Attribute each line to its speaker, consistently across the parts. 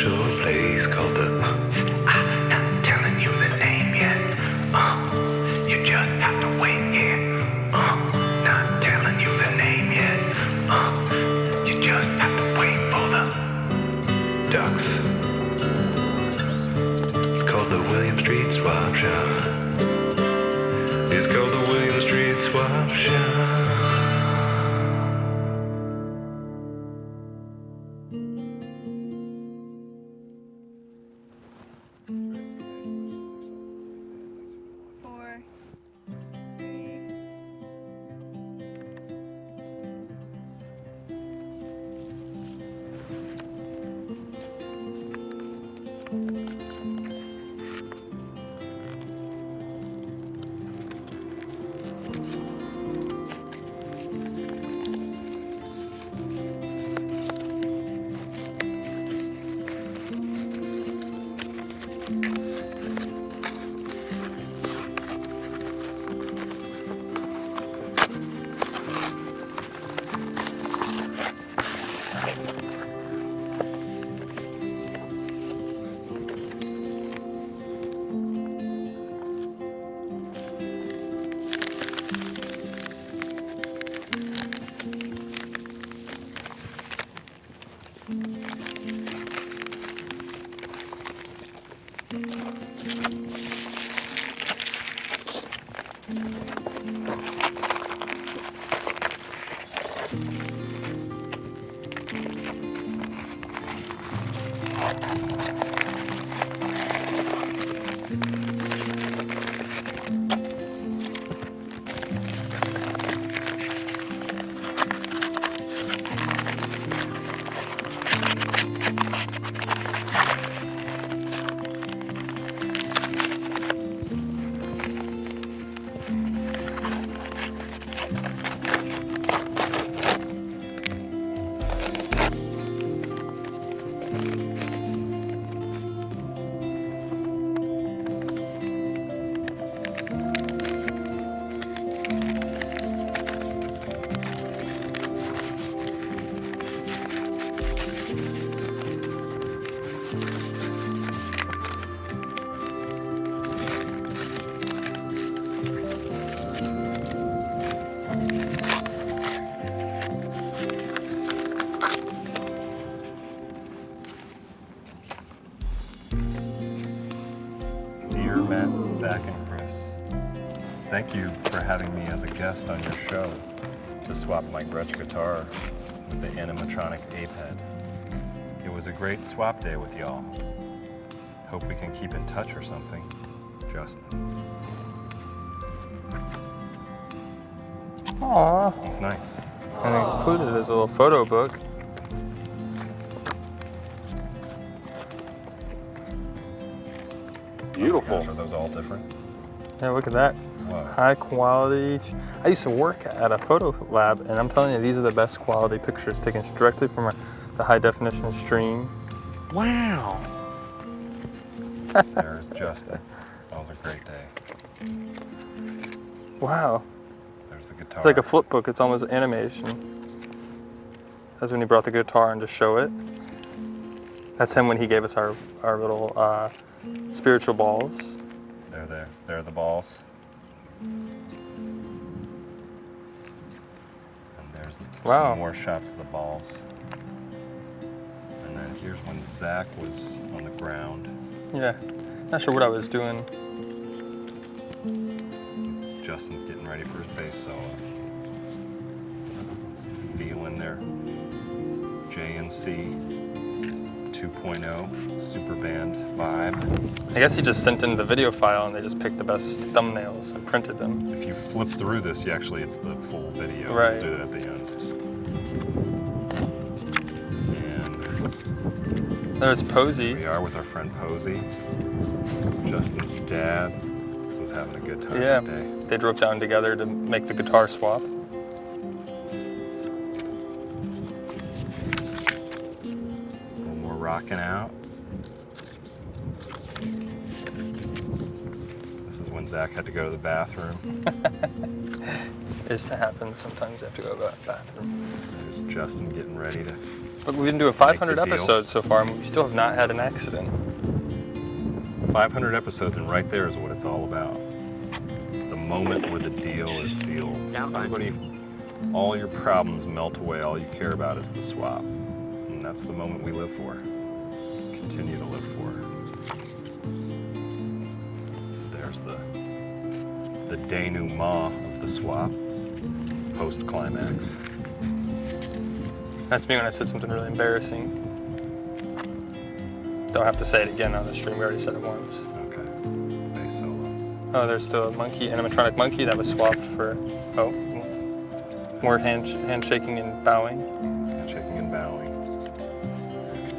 Speaker 1: special place called the. I'm not telling you the name yet. You just have to wait here. Not telling you the name yet. You just have to wait for the ducks. It's called the William Street Swap Shop. It's called the William Street Swap Shop.
Speaker 2: Matt, Zach, and Chris. Thank you for having me as a guest on your show to swap my Gretsch guitar with the animatronic ape head. It was a great swap day with y'all. Hope we can keep in touch or something. Justin.
Speaker 3: Aww.
Speaker 2: It's nice.
Speaker 3: And included is a little photo book. Beautiful.
Speaker 2: Gosh, are those all different?
Speaker 3: Yeah, look at that.
Speaker 2: Wow.
Speaker 3: High quality. I used to work at a photo lab, and I'm telling you, these are the best quality pictures taken directly from the high definition stream.
Speaker 4: Wow.
Speaker 2: There's Justin. That was a great day.
Speaker 3: Wow.
Speaker 2: There's the guitar.
Speaker 3: It's like a flip book. It's almost animation. That's when he brought the guitar and just show it. That's him when he gave us our little spiritual balls.
Speaker 2: They're there. They're the balls. And there's
Speaker 3: Wow.
Speaker 2: some more shots of the balls. And then here's when Zach was on the ground.
Speaker 3: Yeah. Not sure what I was doing.
Speaker 2: Justin's getting ready for his bass solo. Feeling their JNC 2.0 Super Band 5.
Speaker 3: I guess he just sent in the video file and they just picked the best thumbnails and printed them.
Speaker 2: If you flip through this, it's the full video.
Speaker 3: Right.
Speaker 2: We'll do it at the end. And
Speaker 3: There's Posey.
Speaker 2: we are with our friend Posey. Justin's dad was having a good time
Speaker 3: Yeah.
Speaker 2: that day.
Speaker 3: They drove down together to make the guitar swap.
Speaker 2: When we're rocking out. This is when Zach had to go to the bathroom.
Speaker 3: It happens. Sometimes you have to go to the bathroom.
Speaker 2: There's Justin getting ready to.
Speaker 3: But we've been doing 500
Speaker 2: Make the deal.
Speaker 3: episodes so far, and we still have not had an accident.
Speaker 2: 500 episodes, and right there is what it's all about. The moment where the deal is sealed. Everybody, all your problems melt away. All you care about is the swap. And that's the moment we live for. Continue to live for. There's the denouement of the swap. Post-climax.
Speaker 3: That's me when I said something really embarrassing. Don't have to say it again on the stream. We already said it once.
Speaker 2: Okay. Bass solo.
Speaker 3: Oh, there's still a monkey, animatronic monkey that was swapped for, more handshaking and bowing.
Speaker 2: Shaking and bowing.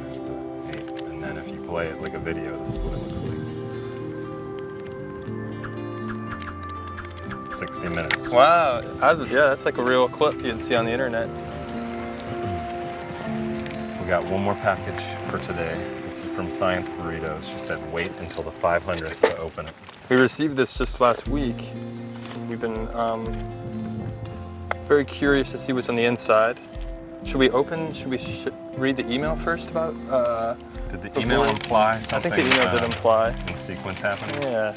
Speaker 2: There's the 8. And then if you play it like a video, this is what it looks like. 60 minutes.
Speaker 3: Wow, yeah, that's like a real clip you'd see on the internet.
Speaker 2: We got one more package for today. This is from Science Burritos. She said wait until the 500th to open it.
Speaker 3: We received this just last week. We've been very curious to see what's on the inside. Should we read the email first about?
Speaker 2: Did the email imply something?
Speaker 3: I think the email did imply.
Speaker 2: In sequence happening?
Speaker 3: Yeah.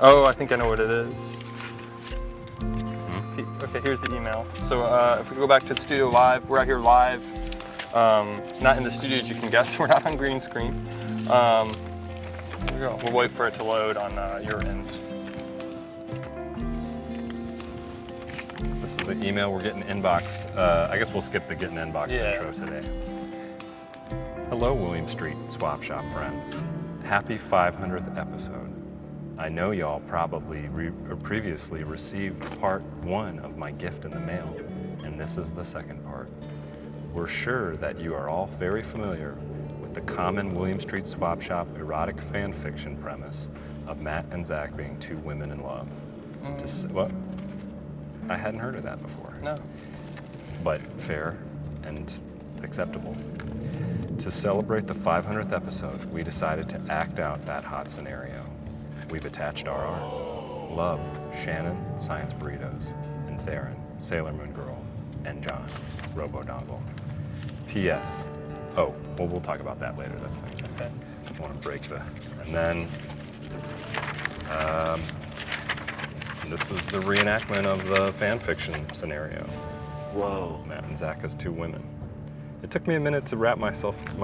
Speaker 3: Oh, I think I know what it is. Okay, here's the email. So if we go back to the studio live, we're out here live. Not in the studio as you can guess. We're not on green screen. Here we go. We'll wait for it to load on your end.
Speaker 2: This is an email we're getting inboxed. I guess we'll skip the getting inboxed intro today. Hello, William Street Swap Shop friends. Happy 500th episode. I know y'all probably previously received part 1 of my gift in the mail, and this is the second part. We're sure that you are all very familiar with the common William Street Swap Shop erotic fan fiction premise of Matt and Zach being 2 women in love. What? I hadn't heard of that before.
Speaker 3: No.
Speaker 2: But fair and acceptable. To celebrate the 500th episode, we decided to act out that hot scenario. We've attached our art. Love, Shannon, Science Burritos, and Theron, Sailor Moon Girl, and John, Robo Dongle. P.S. Oh, well, we'll talk about that later. That's things I want to break the. And then, this is the reenactment of the fan fiction scenario. Whoa. Matt and Zach as 2 women. It took me a minute to wrap my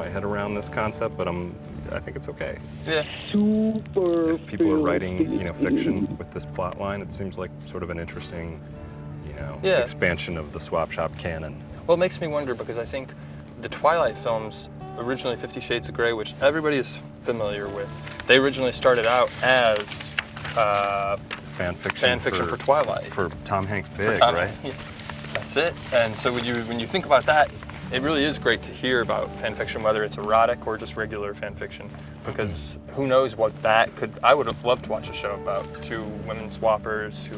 Speaker 2: head around this concept, but I think it's okay.
Speaker 3: Yeah.
Speaker 2: If people are writing, fiction with this plot line, it seems like sort of an interesting, expansion of the Swap Shop canon.
Speaker 3: Well, it makes me wonder because I think the Twilight films, originally 50 Shades of Grey, which everybody is familiar with, they originally started out as
Speaker 2: fan fiction
Speaker 3: for Twilight.
Speaker 2: For Tom Hanks' Big, right?
Speaker 3: Yeah, that's it. And so when you think about that, it really is great to hear about fan fiction, whether it's erotic or just regular fan fiction, because who knows what that could. I would have loved to watch a show about 2 women swappers who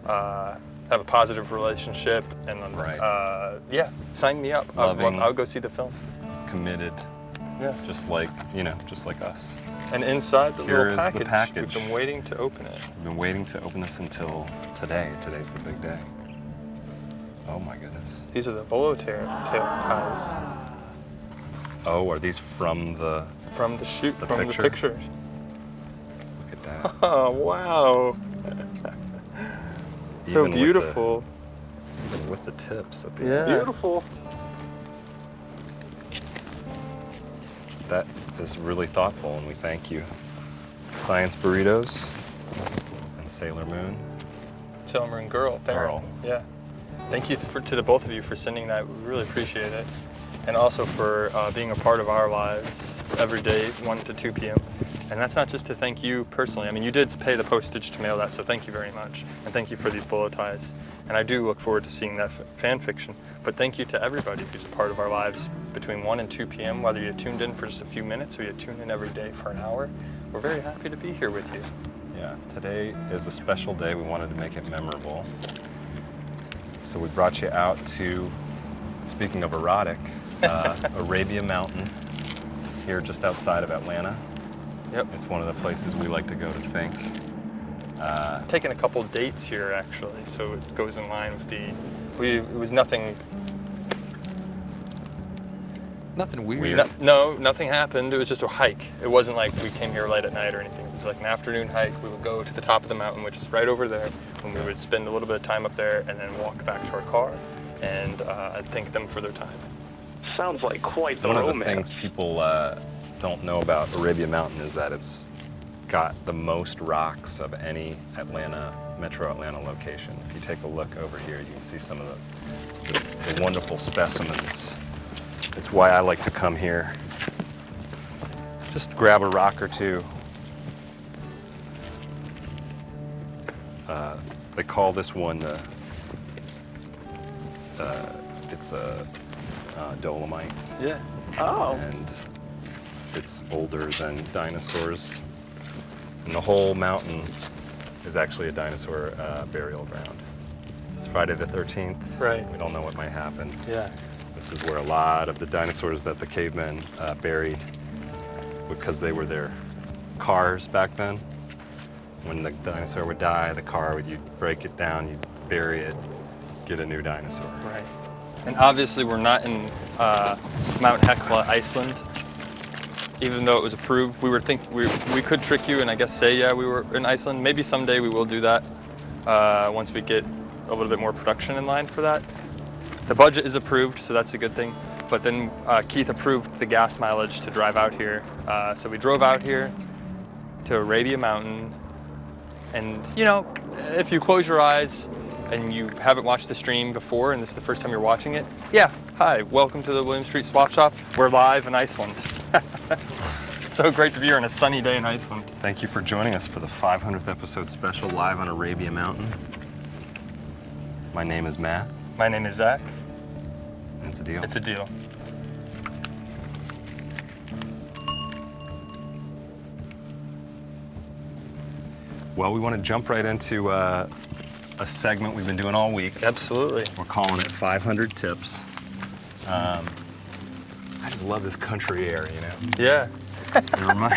Speaker 3: have a positive relationship, and sign me up. I'll go see the film.
Speaker 2: Committed.
Speaker 3: Yeah.
Speaker 2: Just like us.
Speaker 3: And inside the
Speaker 2: Here
Speaker 3: little
Speaker 2: is the package.
Speaker 3: we've been waiting to open it.
Speaker 2: We've been waiting to open this until today. Today's the big day. Oh my goodness.
Speaker 3: These are the bolo tail ties
Speaker 2: Oh, are these from the
Speaker 3: from the shoot,
Speaker 2: The
Speaker 3: from
Speaker 2: picture?
Speaker 3: the pictures.
Speaker 2: Look at that.
Speaker 3: Oh, wow. So
Speaker 2: Even with
Speaker 3: beautiful.
Speaker 2: Even with the tips at the
Speaker 3: Yeah.
Speaker 2: end.
Speaker 3: Beautiful.
Speaker 2: That is really thoughtful, and we thank you. Science Burritos and Sailor Moon.
Speaker 3: Sailor Moon Girl.
Speaker 2: Girl.
Speaker 3: Yeah. Thank you to the both of you for sending that. We really appreciate it. And also for being a part of our lives every day, 1 to 2 p.m. And that's not just to thank you personally. I mean, you did pay the postage to mail that, so thank you very much. And thank you for these bolo ties. And I do look forward to seeing that fan fiction. But thank you to everybody who's a part of our lives between 1 and 2 p.m., whether you tuned in for just a few minutes or you tuned in every day for an hour. We're very happy to be here with you.
Speaker 2: Yeah, today is a special day. We wanted to make it memorable. So we brought you out to, speaking of erotic, Arabia Mountain, here just outside of Atlanta.
Speaker 3: Yep.
Speaker 2: It's one of the places we like to go to think.
Speaker 3: Taking a couple dates here actually, so it goes in line with it was nothing.
Speaker 4: Nothing weird.
Speaker 2: Weird.
Speaker 3: No, nothing happened. It was just a hike. It wasn't like we came here late at night or anything. It was like an afternoon hike. We would go to the top of the mountain, which is right over there, and we would spend a little bit of time up there and then walk back to our car and thank them for their time.
Speaker 5: Sounds like quite the
Speaker 2: One of the
Speaker 5: romance.
Speaker 2: things people don't know about Arabia Mountain is that it's got the most rocks of any Metro Atlanta location. If you take a look over here, you can see some of the wonderful specimens. It's why I like to come here. Just grab a rock or two. They call this one it's a dolomite,
Speaker 3: Yeah.
Speaker 5: Oh,
Speaker 2: and it's older than dinosaurs. And the whole mountain is actually a dinosaur burial ground. It's Friday the 13th.
Speaker 3: Right.
Speaker 2: We don't know what might happen.
Speaker 3: Yeah.
Speaker 2: This is where a lot of the dinosaurs that the cavemen buried, because they were their cars back then. When the dinosaur would die, you'd break it down, you'd bury it, get a new dinosaur.
Speaker 3: Right. And obviously we're not in Mount Hekla, Iceland. Even though it was approved, we could trick you and I guess say, yeah, we were in Iceland. Maybe someday we will do that once we get a little bit more production in line for that. The budget is approved, so that's a good thing. But then Keith approved the gas mileage to drive out here. So we drove out here to Arabia Mountain. And you know, if you close your eyes and you haven't watched the stream before and this is the first time you're watching it, yeah, hi, welcome to the William Street Swap Shop. We're live in Iceland. So great to be here on a sunny day in Iceland.
Speaker 2: Thank you for joining us for the 500th episode special live on Arabia Mountain. My name is Matt.
Speaker 3: My name is Zach.
Speaker 2: It's a deal.
Speaker 3: It's a deal.
Speaker 2: Well, we want to jump right into a segment we've been doing all week.
Speaker 3: Absolutely.
Speaker 2: We're calling it 500 Tips. I just love this country air, you know?
Speaker 3: Yeah.
Speaker 2: It reminds-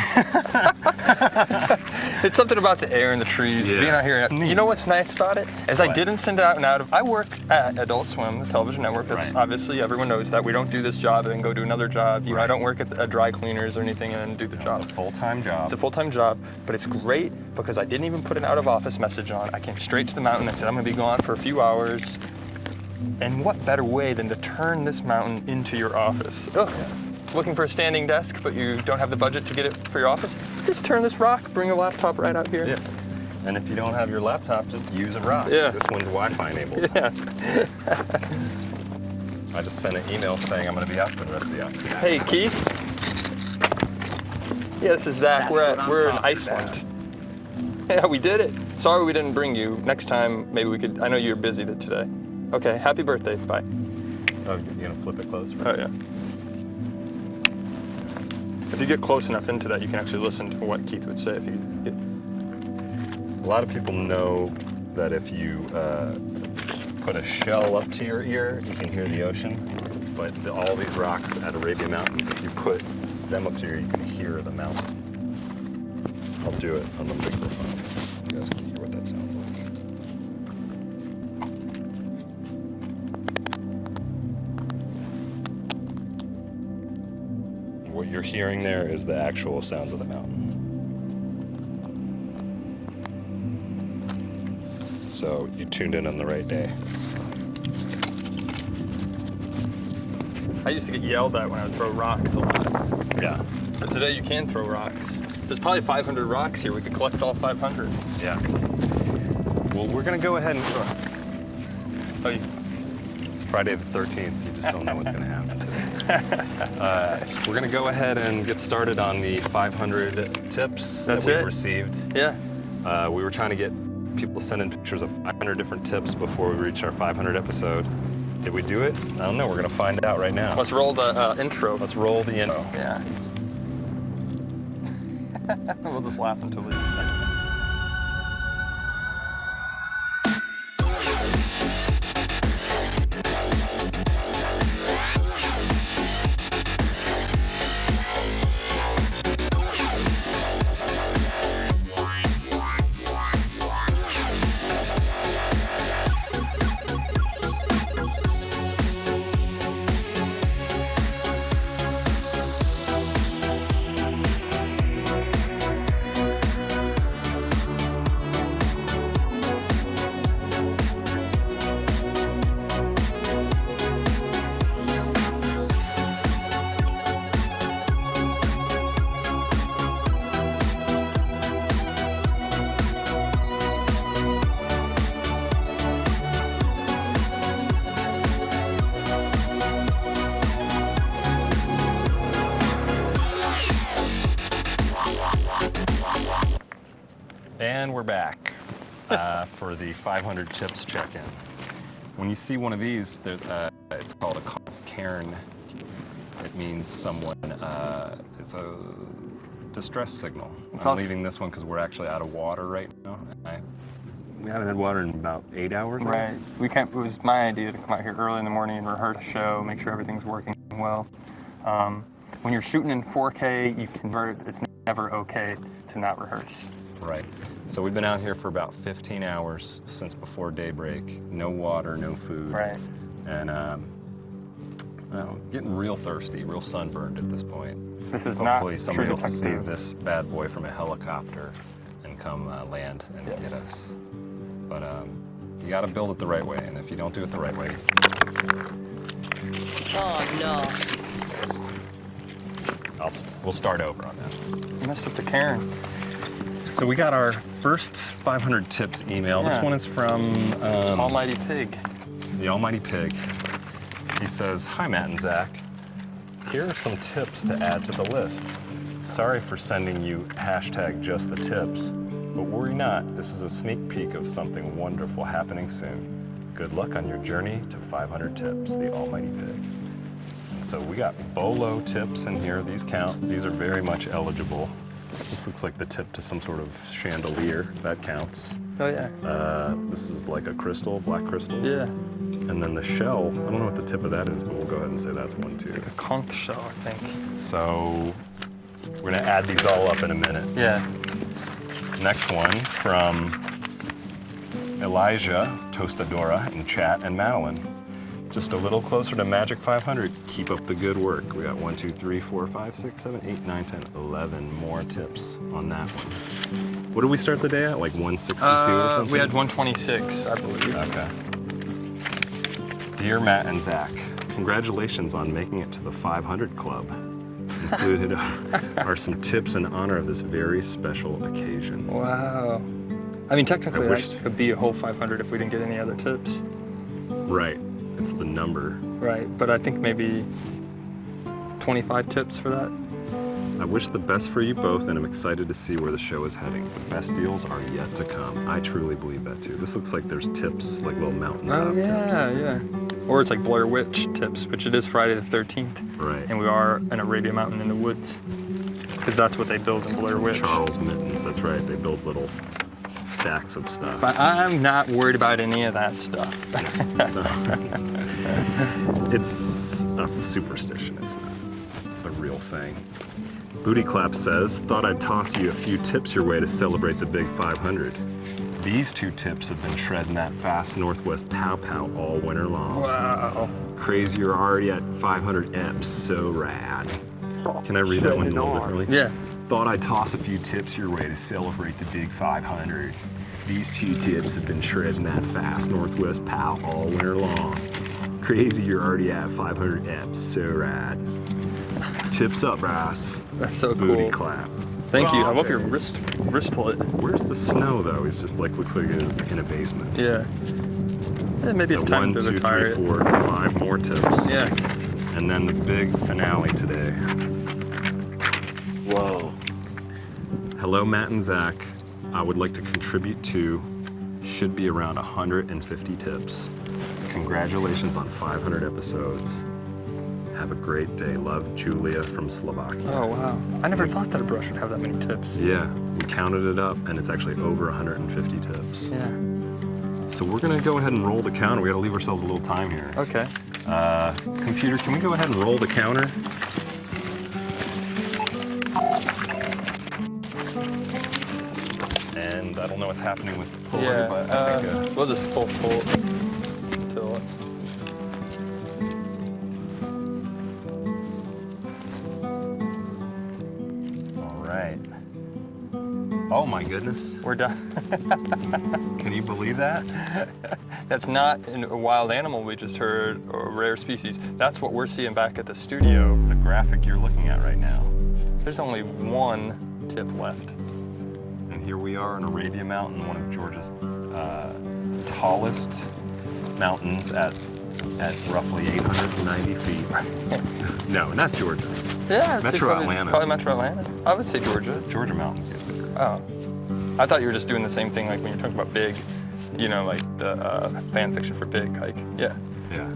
Speaker 3: It's something about the air and the trees,
Speaker 2: Yeah.
Speaker 3: being out here.
Speaker 2: Neat.
Speaker 3: You know what's nice about it? Is I
Speaker 2: What?
Speaker 3: didn't send it out and out of. I work at Adult Swim, the television network. That's
Speaker 2: Right.
Speaker 3: obviously everyone knows that. We don't do this job and then go do another job. You know, I
Speaker 2: Right.
Speaker 3: don't work at dry cleaners or anything and then do the job.
Speaker 2: It's a full-time job.
Speaker 3: It's a full-time job, but it's great because I didn't even put an out-of-office message on. I came straight to the mountain and said, I'm gonna be gone for a few hours. And what better way than to turn this mountain into your office? Ugh. Looking for a standing desk, but you don't have the budget to get it for your office? Just turn this rock, bring a laptop right out here.
Speaker 2: Yeah. And if you don't have your laptop, just use a rock.
Speaker 3: Yeah.
Speaker 2: This one's Wi-Fi enabled.
Speaker 3: Yeah.
Speaker 2: I just sent an email saying I'm going to be out for the rest of the afternoon.
Speaker 3: Hey, Keith. Yeah, this is Zach.
Speaker 5: That's
Speaker 3: We're
Speaker 5: what I'm
Speaker 3: in
Speaker 5: talking
Speaker 3: Iceland. Yeah, we did it. Sorry we didn't bring you. Next time, maybe we could. I know you're busy today. Okay, happy birthday. Bye.
Speaker 2: Oh, you're going to flip it close?
Speaker 3: Oh, yeah. If you get close enough into that, you can actually listen to what Keith would say if you get.
Speaker 2: A lot of people know that if you put a shell up to your ear, you can hear the ocean. But all these rocks at Arabia Mountain, if you put them up to your ear, you can hear the mountain. I'll do it. I'm going to pick this up. You guys can hear what that sounds like. What you're hearing there is the actual sounds of the mountain. So you tuned in on the right day.
Speaker 3: I used to get yelled at when I would throw rocks a lot.
Speaker 2: Yeah.
Speaker 3: But today you can throw rocks. There's probably 500 rocks here. We could collect all 500.
Speaker 2: Yeah. Well, we're gonna go ahead and
Speaker 3: Oh, you,
Speaker 2: it's Friday the 13th. You just don't know what's gonna happen today. We're gonna go ahead and get started on the 500 tips
Speaker 3: That's
Speaker 2: that we
Speaker 3: it?
Speaker 2: received.
Speaker 3: yeah.
Speaker 2: We were trying to get people to send in pictures of 500 different tips before we reach our 500 episode. Did we do it? I don't know. We're gonna find out right now.
Speaker 3: Let's roll the intro.
Speaker 2: Let's roll the intro.
Speaker 3: Yeah. We'll just laugh until we.
Speaker 2: And we're back for the 500 tips check-in. When you see one of these, it's called a cairn. It means someone, it's a distress signal. I'm leaving this one because we're actually out of water right now. We haven't had water in about 8 hours.
Speaker 3: Right. It was my idea to come out here early in the morning and rehearse a show, make sure everything's working well. When you're shooting in 4K, you convert. It's never okay to not rehearse.
Speaker 2: Right. So we've been out here for about 15 hours since before daybreak. No water, no food.
Speaker 3: Right.
Speaker 2: And well, getting real thirsty, real sunburned at this point.
Speaker 3: This is
Speaker 2: Hopefully
Speaker 3: not
Speaker 2: somebody
Speaker 3: true
Speaker 2: will see
Speaker 3: detective.
Speaker 2: this bad boy from a helicopter and come land and
Speaker 3: Yes.
Speaker 2: get us. But you got to build it the right way, and if you don't do it the right way,
Speaker 6: Oh no.
Speaker 2: we'll start over on that.
Speaker 3: You messed up the cairn.
Speaker 2: So we got our first 500 tips email. This
Speaker 3: Yeah.
Speaker 2: one is from
Speaker 3: Almighty Pig.
Speaker 2: the Almighty Pig. He says, "Hi Matt and Zach. Here are some tips to add to the list. Sorry for sending you #just the tips, but worry not, this is a sneak peek of something wonderful happening soon. Good luck on your journey to 500 tips, the Almighty Pig." And so we got BOLO tips in here. These count. These are very much eligible. This looks like the tip to some sort of chandelier. That counts.
Speaker 3: Oh yeah.
Speaker 2: This is like a crystal, black crystal.
Speaker 3: Yeah.
Speaker 2: And then the shell, I don't know what the tip of that is, but we'll go ahead and say that's one too.
Speaker 3: It's like a conch shell, I think.
Speaker 2: So we're gonna add these all up in a minute.
Speaker 3: Yeah.
Speaker 2: Next one from Elijah Tostadora in chat and Madeline. Just a little closer to Magic 500. Keep up the good work. We got 1, 2, 3, 4, 5, 6, 7, 8, 9, 10, 11 more tips on that one. What did we start the day at? Like 162 or something?
Speaker 3: We had 126, I believe.
Speaker 2: Okay. Dear Matt and Zach, congratulations on making it to the 500 Club. Included are some tips in honor of this very special occasion.
Speaker 3: Wow. I mean, technically,
Speaker 2: I wish-
Speaker 3: that could be a whole 500 if we didn't get any other tips.
Speaker 2: Right, it's the number.
Speaker 3: Right, but I think maybe 25 tips for that.
Speaker 2: I wish the best for you both, and I'm excited to see where the show is heading. The best deals are yet to come. I truly believe that too. This looks like there's tips, like little mountaintop tips.
Speaker 3: yeah. Or it's like Blair Witch tips, which it is Friday the 13th.
Speaker 2: Right.
Speaker 3: And we are in Arabia Mountain in the woods. Because that's what they build in Blair Witch.
Speaker 2: Charles Mittens, that's right. They build little stacks of stuff.
Speaker 3: But I'm not worried about any of that stuff.
Speaker 2: It's a superstition, it's not a real thing. Booty Clap says, thought I'd toss you a few tips your way to celebrate the big 500. These 2 tips have been shredding that fast Northwest pow pow all winter long.
Speaker 3: Wow.
Speaker 2: Crazy, you're already at 500 eps, so rad. Can I read that one a little differently?
Speaker 3: Yeah.
Speaker 2: Thought I'd toss a few tips your way to celebrate the big 500. These 2 tips have been shredding that fast Northwest pow all winter long. Crazy, you're already at 500 eps, so rad. Tips up, Ross.
Speaker 3: That's so
Speaker 2: Booty
Speaker 3: cool.
Speaker 2: clap.
Speaker 3: Thank you.
Speaker 2: Ross,
Speaker 3: I love your wristlet.
Speaker 2: Where's the snow though? He's just like looks like he's in a basement.
Speaker 3: Yeah. Maybe it's
Speaker 2: So
Speaker 3: time
Speaker 2: 1,
Speaker 3: to
Speaker 2: 2,
Speaker 3: retire
Speaker 2: 3,
Speaker 3: it.
Speaker 2: 4, 5 more tips.
Speaker 3: Yeah.
Speaker 2: And then the big finale today.
Speaker 5: Whoa.
Speaker 2: Hello, Matt and Zach. I would like to contribute to, should be around 150 tips. Congratulations on 500 episodes. Have a great day. Love, Julia from Slovakia.
Speaker 3: Oh, wow. I never thought that a brush would have that many tips.
Speaker 2: Yeah, we counted it up and it's actually over 150 tips.
Speaker 3: Yeah.
Speaker 2: So we're gonna go ahead and roll the counter. We gotta leave ourselves a little time here.
Speaker 3: Okay.
Speaker 2: Computer, can we go ahead and roll the counter? And I don't know what's happening with the puller,
Speaker 3: Yeah.
Speaker 2: but I think,
Speaker 3: We'll just pull it until it.
Speaker 2: all right. Oh my goodness.
Speaker 3: We're done.
Speaker 2: Can you believe that?
Speaker 3: That's not a wild animal we just heard, or a rare species. That's what we're seeing back at the studio.
Speaker 2: The graphic you're looking at right now.
Speaker 3: There's only one tip left.
Speaker 2: And here we are in Arabia Mountain, one of Georgia's tallest mountains at roughly 890 feet. No, not Georgia's.
Speaker 3: Yeah, I'd say
Speaker 2: Metro
Speaker 3: probably,
Speaker 2: Atlanta.
Speaker 3: Probably Metro Atlanta. I would say Georgia.
Speaker 2: Georgia mountains get bigger.
Speaker 3: Oh. I thought you were just doing the same thing like when you're talking about Big, you know, like the fan fiction for Big hike. Yeah.
Speaker 2: Yeah.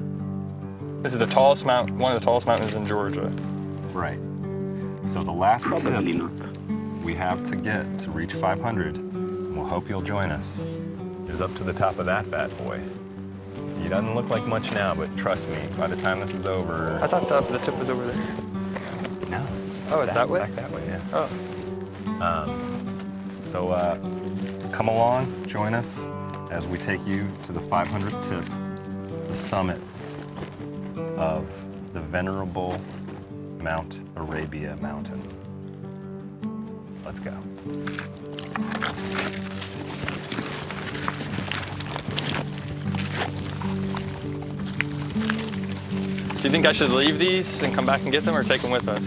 Speaker 3: This is the tallest mountain, one of the tallest mountains in Georgia.
Speaker 2: Right. So the last
Speaker 5: Probably
Speaker 2: tip
Speaker 5: not.
Speaker 2: we have to get to reach 500, and we'll hope you'll join us, is up to the top of that bad boy. He doesn't look like much now, but trust me, by the time this is over...
Speaker 3: I thought the tip was over there.
Speaker 2: No.
Speaker 3: Oh, it's that way?
Speaker 2: Back that way, yeah.
Speaker 3: Oh.
Speaker 2: So come along, join us as we take you to the 500th tip, the summit of the venerable Mount Arabia Mountain. Let's go.
Speaker 3: Do you think I should leave these and come back and get them or take them with us?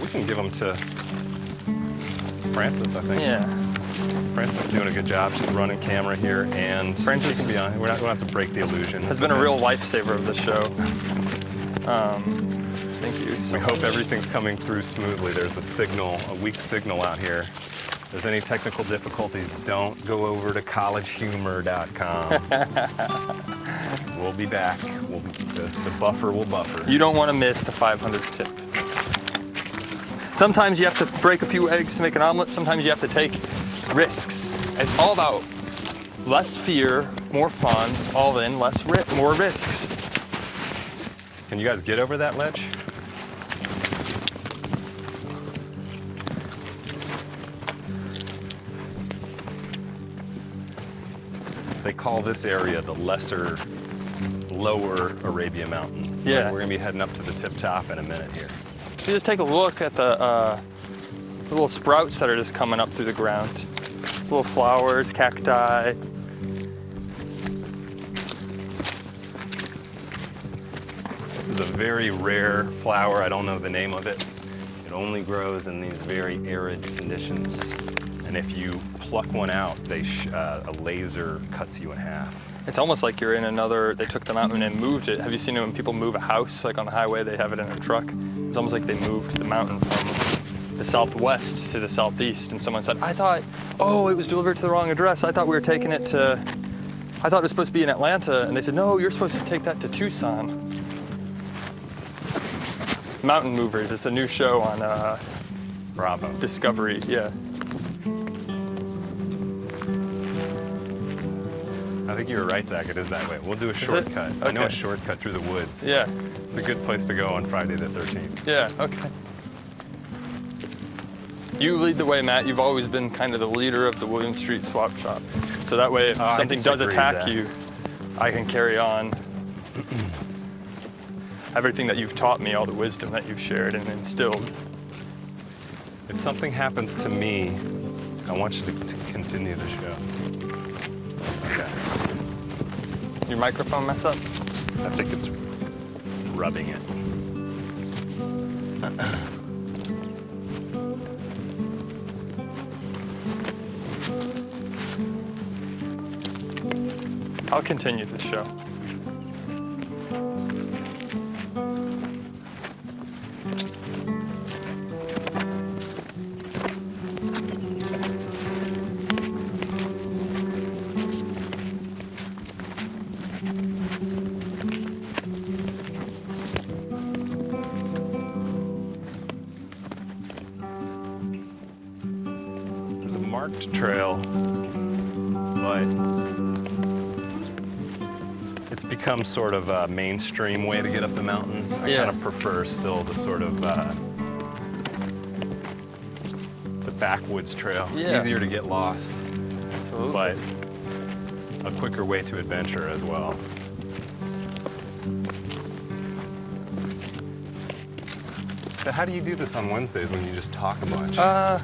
Speaker 2: We can give them to Frances, I think.
Speaker 3: Yeah.
Speaker 2: Frances is doing a good job. She's running camera here, and
Speaker 3: Frances
Speaker 2: she can be on. We don't have to break the illusion.
Speaker 3: Has been a real lifesaver of the show. Thank you so
Speaker 2: We
Speaker 3: much.
Speaker 2: hope everything's coming through smoothly. There's a signal, a weak signal out here. If there's any technical difficulties, don't go over to collegehumor.com. We'll be back. The buffer will buffer.
Speaker 3: You don't want to miss the 500th tip. Sometimes you have to break a few eggs to make an omelet. Sometimes you have to take risks. It's all about less fear, more fun, all in, more risks.
Speaker 2: Can you guys get over that ledge? They call this area the lower Arabia Mountain.
Speaker 3: Yeah.
Speaker 2: We're gonna be heading up to the tip top in a minute here.
Speaker 3: So just take a look at the little sprouts that are just coming up through the ground. Little flowers, cacti.
Speaker 2: This is a very rare flower. I don't know the name of it. It only grows in these very arid conditions. And if you pluck one out, a laser cuts you in half.
Speaker 3: It's almost like you're in another, they took the mountain and moved it. Have you seen it when people move a house, like on the highway, they have it in a truck? It's almost like they moved the mountain from the southwest to the southeast. And someone said, it was delivered to the wrong address. I thought we were taking it to, I thought it was supposed to be in Atlanta. And they said, no, you're supposed to take that to Tucson. Mountain Movers, it's a new show on
Speaker 2: Bravo.
Speaker 3: Discovery, yeah.
Speaker 2: I think you were right, Zach. It is that way. We'll do a shortcut. I know a
Speaker 3: Okay.
Speaker 2: shortcut through the woods.
Speaker 3: Yeah,
Speaker 2: It's a good place to go on Friday the 13th.
Speaker 3: yeah, okay. You lead the way, Matt. You've always been kind of the leader of the William Street Swap Shop. So that way, if
Speaker 2: I
Speaker 3: something does
Speaker 2: disagree,
Speaker 3: attack
Speaker 2: Zach.
Speaker 3: you, I can carry on everything that you've taught me, all the wisdom that you've shared and instilled.
Speaker 2: If something happens to me, I want you to continue the show. Okay.
Speaker 3: Your microphone mess up?
Speaker 2: I think it's rubbing it.
Speaker 3: I'll continue the show.
Speaker 2: There's a marked trail, but it's become sort of a mainstream way to get up the mountain. I
Speaker 3: Yeah.
Speaker 2: kind of prefer still the sort of the backwoods trail.
Speaker 3: Yeah.
Speaker 2: Easier to get lost,
Speaker 3: Absolutely.
Speaker 2: but a quicker way to adventure as well. So how do you do this on Wednesdays when you just talk a bunch?
Speaker 3: I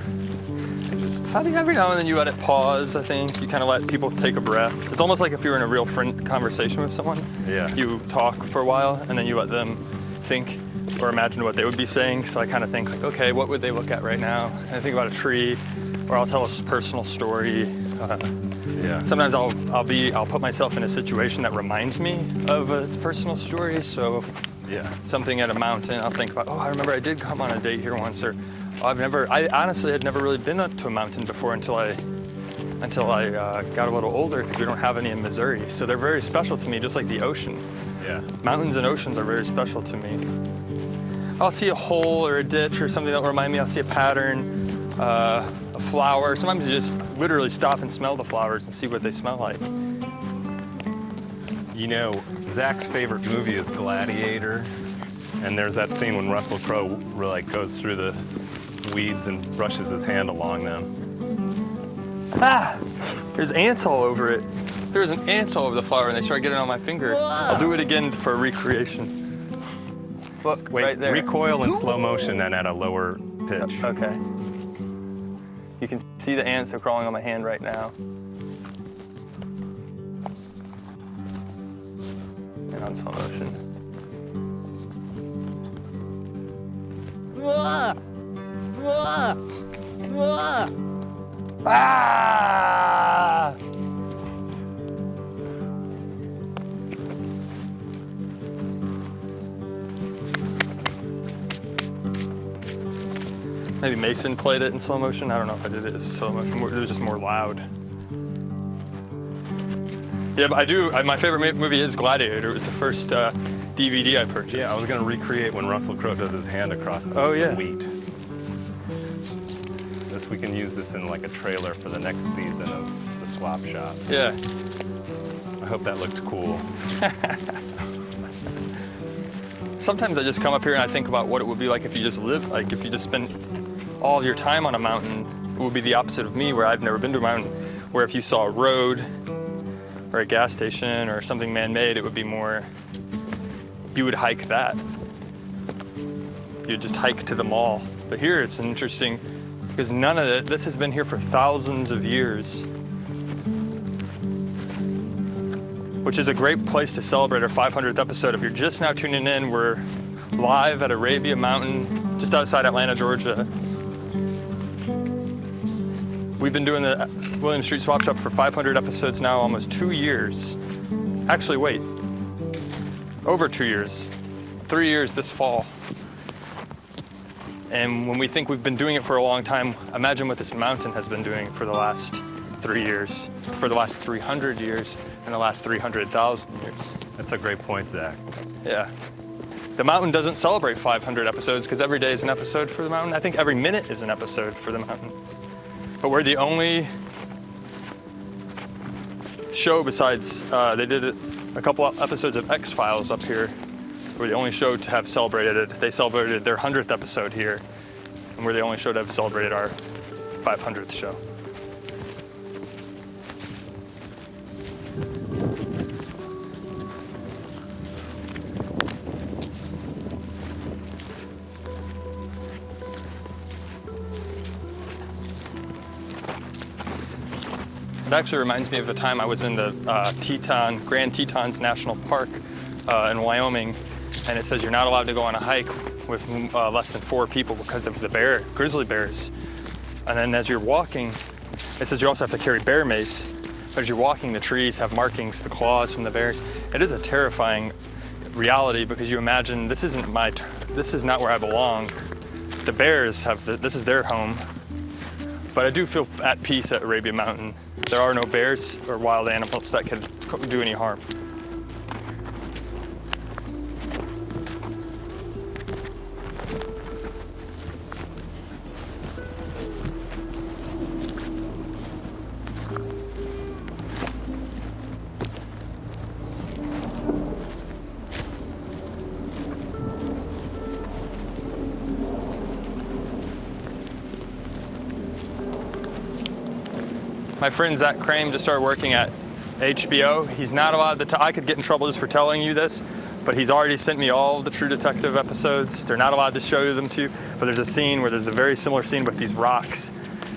Speaker 3: think every now and then you let it pause, I think. You kind of let people take a breath. It's almost like if you're in a real friend conversation with someone.
Speaker 2: Yeah.
Speaker 3: You talk for a while and then you let them think or imagine what they would be saying. So I kind of think like, okay, what would they look at right now? And I think about a tree, or I'll tell a personal story.
Speaker 2: Yeah.
Speaker 3: Sometimes I'll put myself in a situation that reminds me of a personal story. So
Speaker 2: Yeah.
Speaker 3: something at a mountain, I'll think about, oh, I remember I did come on a date here once, or I honestly had never really been up to a mountain before until I got a little older, because we don't have any in Missouri. So they're very special to me, just like the ocean.
Speaker 2: Yeah.
Speaker 3: Mountains and oceans are very special to me. I'll see a hole or a ditch or something that'll remind me, I'll see a pattern, a flower. Sometimes you just literally stop and smell the flowers and see what they smell like.
Speaker 2: You know, Zach's favorite movie is Gladiator, and there's that scene when Russell Crowe like goes through the weeds and brushes his hand along them.
Speaker 3: Ah, there's ants all over it. There's an ants all over the flower and they start getting on my finger. I'll do it again for recreation. Look,
Speaker 2: Wait,
Speaker 3: right there.
Speaker 2: recoil in slow motion and at a lower pitch.
Speaker 3: Okay. You can see the ants, they're crawling on my hand right now. And on slow motion. Ah! Maybe Mason played it in slow motion. I don't know if I did it in slow motion. It was just more loud. Yeah, but my favorite movie is Gladiator. It was the first DVD I purchased.
Speaker 2: Yeah, I was gonna recreate when Russell Crowe does his hand across the wheat. We can use this in like a trailer for the next season of the Swap Shop.
Speaker 3: Yeah.
Speaker 2: I hope that looked cool.
Speaker 3: Sometimes I just come up here and I think about what it would be like if you just lived, like if you just spent all of your time on a mountain. It would be the opposite of me, where I've never been to a mountain, where if you saw a road or a gas station or something man-made, it would be more, you would hike that. You'd just hike to the mall. But here it's interesting, because none of this has been here for thousands of years. Which is a great place to celebrate our 500th episode. If you're just now tuning in, we're live at Arabia Mountain, just outside Atlanta, Georgia. We've been doing the Williams Street Swap Shop for 500 episodes now, almost 2 years. Actually, wait, over 2 years. 3 years this fall. And when we think we've been doing it for a long time, imagine what this mountain has been doing for the last 3 years, for the last 300 years, and the last 300,000 years.
Speaker 2: That's a great point, Zach.
Speaker 3: Yeah. The mountain doesn't celebrate 500 episodes because every day is an episode for the mountain. I think every minute is an episode for the mountain. But we're the only show besides, they did a couple of episodes of X-Files up here. We're the only show to have celebrated it. They celebrated their 100th episode here, and we're the only show to have celebrated our 500th show. It actually reminds me of the time I was in the Grand Tetons National Park in Wyoming, and it says you're not allowed to go on a hike with less than 4 people because of the grizzly bears. And then as you're walking, it says you also have to carry bear mace. As you're walking, the trees have markings, the claws from the bears. It is a terrifying reality because you imagine this is not where I belong. The bears this is their home. But I do feel at peace at Arabia Mountain. There are no bears or wild animals that could do any harm. My friend Zach Crane just started working at HBO. He's not allowed to I could get in trouble just for telling you this, but he's already sent me all the True Detective episodes. They're not allowed to show them to you, but there's a scene where there's a very similar scene with these rocks.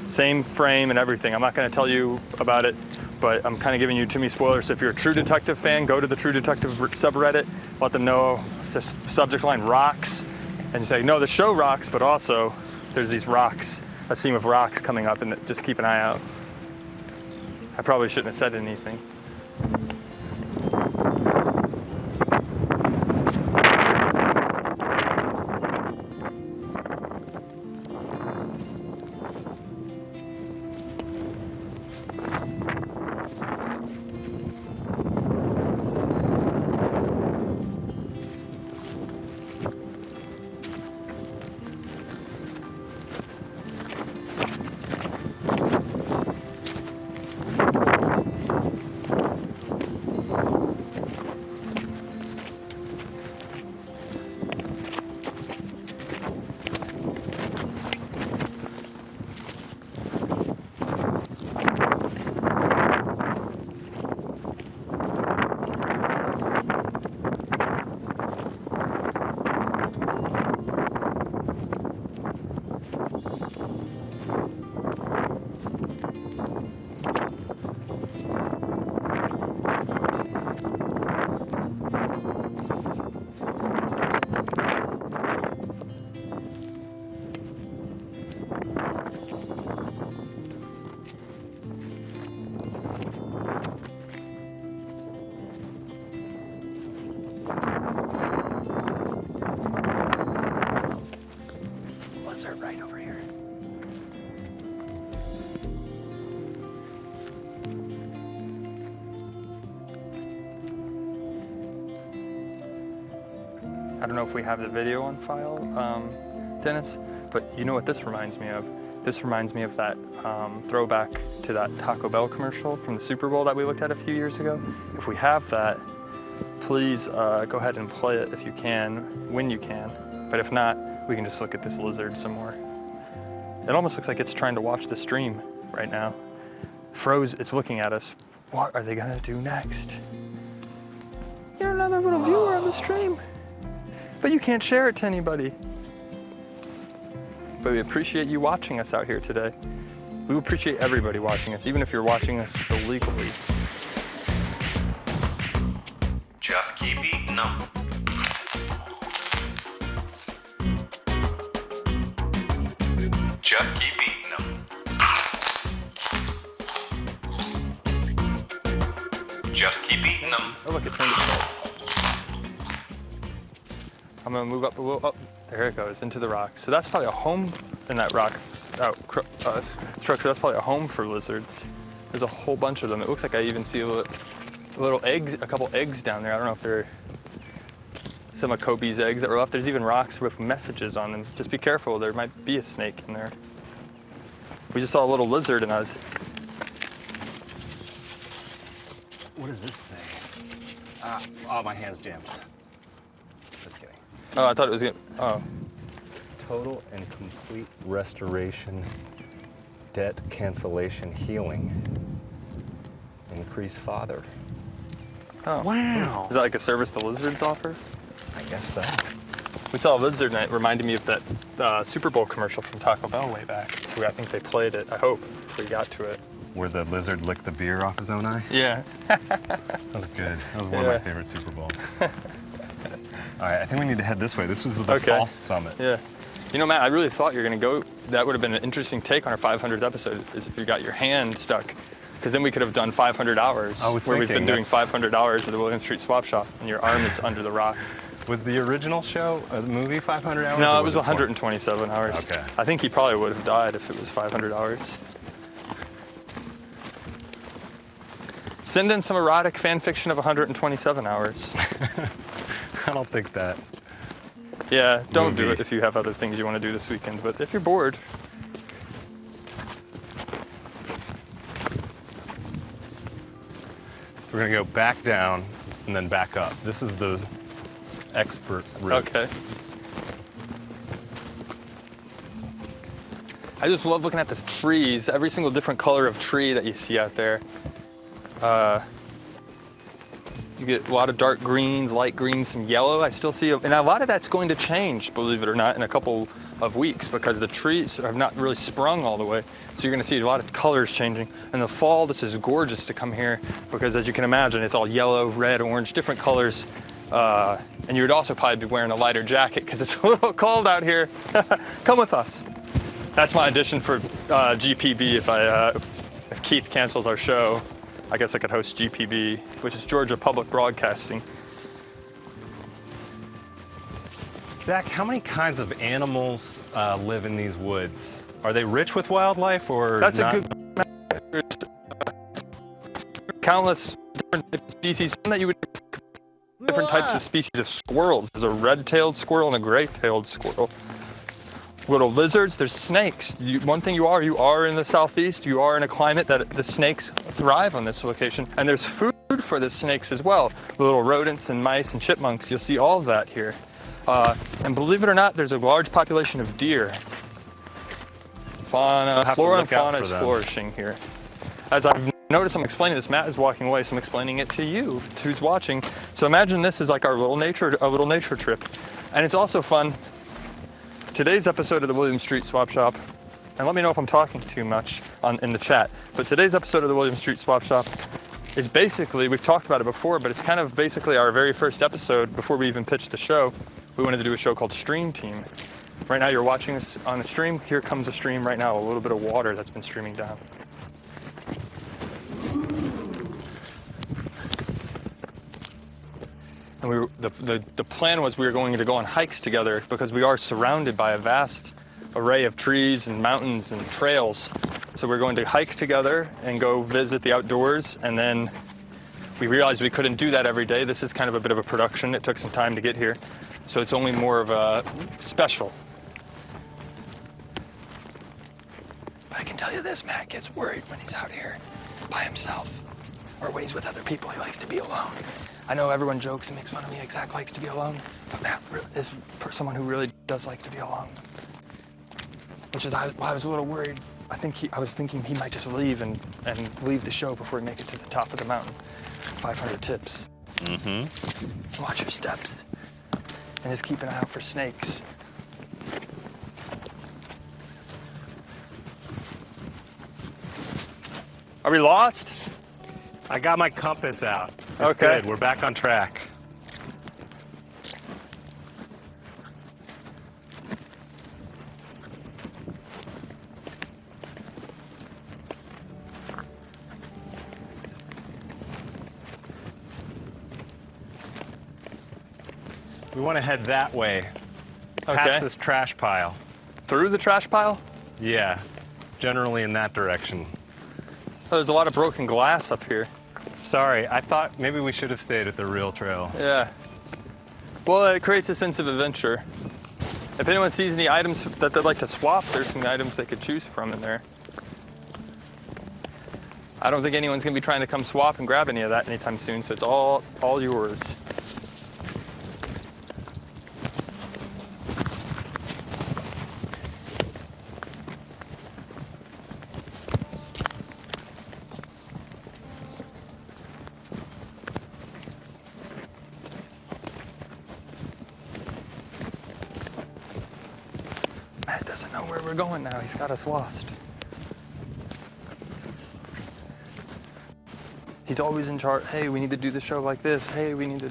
Speaker 3: Same frame and everything. I'm not gonna tell you about it, but I'm kind of giving you too many spoilers. So if you're a True Detective fan, go to the True Detective subreddit, let them know, just subject line rocks, and you say, no, the show rocks, but also there's these rocks, a seam of rocks coming up, and just keep an eye out. I probably shouldn't have said anything. Lizard right over here. I don't know if we have the video on file, Dennis, but you know what this reminds me of? This reminds me of that throwback to that Taco Bell commercial from the Super Bowl that we looked at a few years ago. If we have that, please go ahead and play it if you can, when you can. But if not, we can just look at this lizard some more. It almost looks like it's trying to watch the stream right now. Froze, it's looking at us. What are they gonna do next? You're another little viewer of the stream, but you can't share it to anybody. But we appreciate you watching us out here today. We appreciate everybody watching us, even if you're watching us illegally.
Speaker 1: Just keep eating them. Just keep eating them. Just keep eating them.
Speaker 3: Oh look, it turned itself. I'm gonna move up a little. Oh, there it goes, into the rocks. So that's probably a home in that rock structure. That's probably a home for lizards. There's a whole bunch of them. It looks like I even see little eggs, a couple eggs down there. I don't know if they're some of Kobe's eggs that were left. There's even rocks with messages on them. Just be careful, there might be a snake in there. We just saw a little lizard in us.
Speaker 2: What does this say? Oh, my hand's jammed. Just kidding.
Speaker 3: Oh, I thought it was gonna, oh.
Speaker 2: Total and complete restoration, debt cancellation, healing, increase father.
Speaker 3: Oh.
Speaker 2: Wow.
Speaker 3: Is that like a service the lizards offer?
Speaker 2: I guess so.
Speaker 3: We saw a lizard and it reminded me of that Super Bowl commercial from Taco Bell way back. So I think they played it, I hope, if we got to it.
Speaker 2: Where the lizard licked the beer off his own eye?
Speaker 3: Yeah.
Speaker 2: That was good. That was one of my favorite Super Bowls. All right, I think we need to head this way. This was the false summit.
Speaker 3: Yeah. You know, Matt, I really thought you were going to go. That would have been an interesting take on our 500th episode, is if you got your hand stuck. Because then we could have done 500 hours. Where we've been doing 500 hours at the William Street Swap Shop, and your arm is under the rock.
Speaker 2: Was the original show, the movie, 500 hours?
Speaker 3: No, it was 127 hours.
Speaker 2: Okay.
Speaker 3: I think he probably would have died if it was 500 hours. Send in some erotic fan fiction of 127 hours.
Speaker 2: I don't think that.
Speaker 3: Yeah, don't do it if you have other things you want to do this weekend, but if you're bored.
Speaker 2: We're gonna go back down and then back up. This is the expert route.
Speaker 3: Okay. I just love looking at the trees, every single different color of tree that you see out there. You get a lot of dark greens, light greens, some yellow. I still see, and a lot of that's going to change, believe it or not, in a couple of weeks because the trees have not really sprung all the way. So you're gonna see a lot of colors changing. In the fall, this is gorgeous to come here because as you can imagine, it's all yellow, red, orange, different colors. And you would also probably be wearing a lighter jacket because it's a little cold out here. Come with us. That's my audition for GPB if Keith cancels our show. I guess I could host GPB, which is Georgia Public Broadcasting.
Speaker 2: Zach, how many kinds of animals live in these woods? Are they rich with wildlife or
Speaker 3: That's
Speaker 2: not?
Speaker 3: a good countless different types of species. Some that you would different types of species of squirrels. There's a red-tailed squirrel and a gray-tailed squirrel. Little lizards, there's snakes. One thing you are in the southeast, you are in a climate that the snakes thrive on this location. And there's food for the snakes as well. Little rodents and mice and chipmunks, you'll see all of that here. And believe it or not, there's a large population of deer. Flora and fauna is flourishing here. As I've noticed, I'm explaining this, Matt is walking away, so I'm explaining it to you, to who's watching. So imagine this is like our little nature trip. And it's also fun. Today's episode of the William Street Swap Shop, and let me know if I'm talking too much in the chat, but today's episode of the William Street Swap Shop is basically, we've talked about it before, but it's kind of basically our very first episode before we even pitched the show. We wanted to do a show called Stream Team. Right now you're watching this on the stream. Here comes a stream right now, a little bit of water that's been streaming down. And the plan was we were going to go on hikes together because we are surrounded by a vast array of trees and mountains and trails. So we're going to hike together and go visit the outdoors, and then we realized we couldn't do that every day. This is kind of a bit of a production. It took some time to get here. So it's only more of a special. But I can tell you this, Matt gets worried when he's out here by himself or when he's with other people. He likes to be alone. I know everyone jokes and makes fun of me. Zach likes to be alone, but Matt is someone who really does like to be alone. Which is why I was a little worried. I was thinking he might just leave and leave the show before we make it to the top of the mountain. 500 tips. Mm-hmm. Watch your steps. And just keep an eye out for snakes. Are we lost?
Speaker 2: I got my compass out. It's
Speaker 3: Okay.
Speaker 2: good. We're back on track. We want to head that way, past
Speaker 3: Okay.
Speaker 2: this trash pile.
Speaker 3: Through the trash pile?
Speaker 2: Yeah, generally in that direction.
Speaker 3: Oh, there's a lot of broken glass up here.
Speaker 2: Sorry, I thought maybe we should have stayed at the real trail.
Speaker 3: Yeah. Well, it creates a sense of adventure. If anyone sees any items that they'd like to swap, there's some items they could choose from in there. I don't think anyone's gonna be trying to come swap and grab any of that anytime soon, so it's all yours. Matt doesn't know where we're going now. He's got us lost. He's always in charge. Hey, we need to do the show like this. Hey, we need to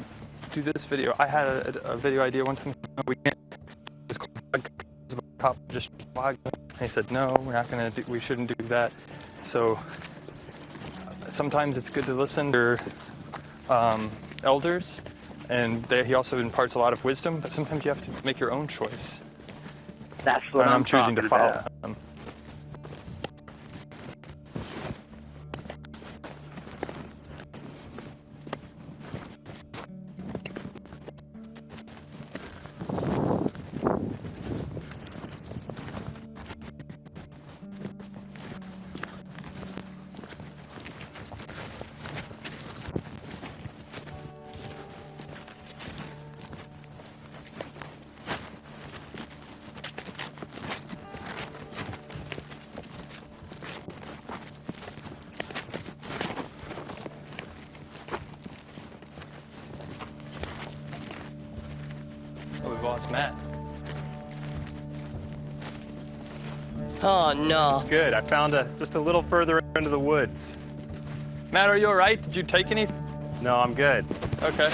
Speaker 3: do this video. I had a video idea one time. We can't. It's called just. And he said, no, we're not gonna do. We shouldn't do that. So sometimes it's good to listen to elders, and he also imparts a lot of wisdom. But sometimes you have to make your own choice.
Speaker 5: That's what
Speaker 3: And
Speaker 5: I'm
Speaker 3: I'm choosing to
Speaker 5: talking
Speaker 3: follow
Speaker 5: about.
Speaker 3: him. Oh, we've lost Matt.
Speaker 6: Oh no.
Speaker 2: Good, I found just a little further into the woods.
Speaker 3: Matt, are you all right? Did you take anything?
Speaker 2: No, I'm good.
Speaker 3: Okay.